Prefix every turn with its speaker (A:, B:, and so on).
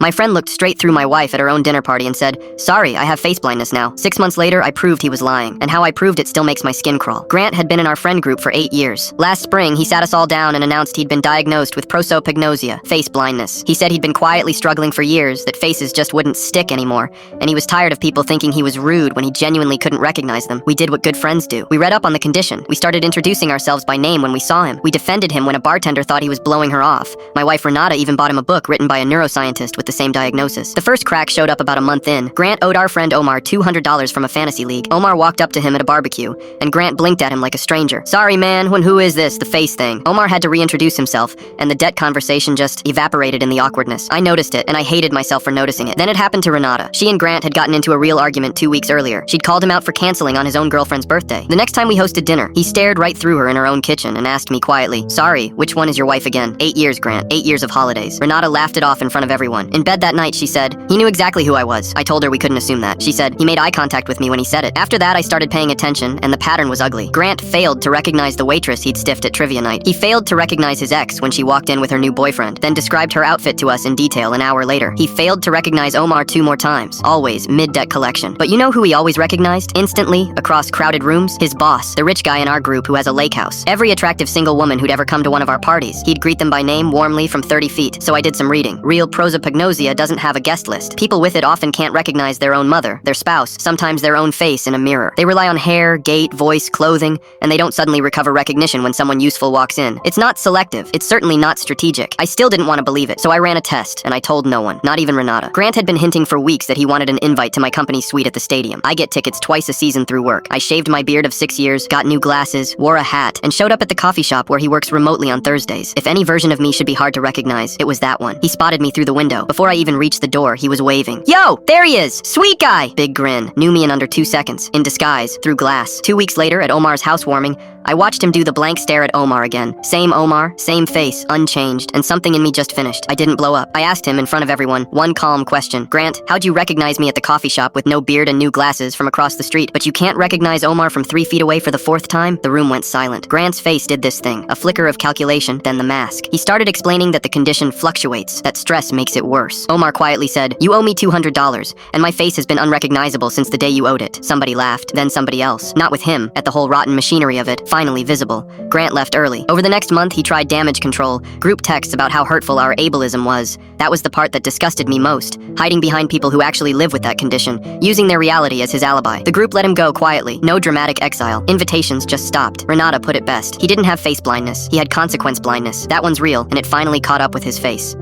A: My friend looked straight through my wife at her own dinner party and said, "Sorry, I have face blindness now." 6 months later, I proved he was lying, and how I proved it still makes my skin crawl. Grant had been in our friend group for 8 years. Last spring, he sat us all down and announced he'd been diagnosed with prosopagnosia, face blindness. He said he'd been quietly struggling for years, that faces just wouldn't stick anymore, and he was tired of people thinking he was rude when he genuinely couldn't recognize them. We did what good friends do. We read up on the condition. We started introducing ourselves by name when we saw him. We defended him when a bartender thought he was blowing her off. My wife Renata even bought him a book written by a neuroscientist with the same diagnosis. The first crack showed up about a month in. Grant owed our friend Omar $200 from a fantasy league. Omar walked up to him at a barbecue, and Grant blinked at him like a stranger. "Sorry, man, who is this? The face thing." Omar had to reintroduce himself, and the debt conversation just evaporated in the awkwardness. I noticed it, and I hated myself for noticing it. Then it happened to Renata. She and Grant had gotten into a real argument 2 weeks earlier. She'd called him out for canceling on his own girlfriend's birthday. The next time we hosted dinner, he stared right through her in her own kitchen and asked me quietly, "Sorry, which one is your wife again?" 8 years, Grant. 8 years of holidays. Renata laughed it off in front of everyone. In bed that night, she said, "He knew exactly who I was." I told her we couldn't assume that. She said, "He made eye contact with me when he said it." After that, I started paying attention, and the pattern was ugly. Grant failed to recognize the waitress he'd stiffed at trivia night. He failed to recognize his ex when she walked in with her new boyfriend, then described her outfit to us in detail an hour later. He failed to recognize Omar 2 more times, always mid-debt collection. But you know who he always recognized? Instantly, across crowded rooms? His boss, the rich guy in our group who has a lake house. Every attractive single woman who'd ever come to one of our parties, he'd greet them by name warmly from 30 feet. So I did some reading. Real prosopagnosia doesn't have a guest list. People with it often can't recognize their own mother, their spouse, sometimes their own face in a mirror. They rely on hair, gait, voice, clothing, and they don't suddenly recover recognition when someone useful walks in. It's not selective. It's certainly not strategic. I still didn't want to believe it, so I ran a test, and I told no one, not even Renata. Grant had been hinting for weeks that he wanted an invite to my company suite at the stadium. I get tickets twice a season through work. I shaved my beard of 6 years, got new glasses, wore a hat, and showed up at the coffee shop where he works remotely on Thursdays. If any version of me should be hard to recognize, it was that one. He spotted me through the window. Before I even reached the door, he was waving. "Yo, there he is! Sweet guy!" Big grin. Knew me in under 2 seconds. In disguise, through glass. 2 weeks later, at Omar's housewarming, I watched him do the blank stare at Omar again. Same Omar, same face, unchanged, and something in me just finished. I didn't blow up. I asked him in front of everyone, one calm question. "Grant, how'd you recognize me at the coffee shop with no beard and new glasses from across the street, but you can't recognize Omar from 3 feet away for the 4th time?" The room went silent. Grant's face did this thing, a flicker of calculation, then the mask. He started explaining that the condition fluctuates, that stress makes it worse. Omar quietly said, "You owe me $200, and my face has been unrecognizable since the day you owed it." Somebody laughed, then somebody else. Not with him, at the whole rotten machinery of it, finally visible. Grant left early. Over the next month, he tried damage control, group texts about how hurtful our ableism was. That was the part that disgusted me most, hiding behind people who actually live with that condition, using their reality as his alibi. The group let him go quietly, no dramatic exile. Invitations just stopped. Renata put it best. He didn't have face blindness. He had consequence blindness. That one's real, and it finally caught up with his face.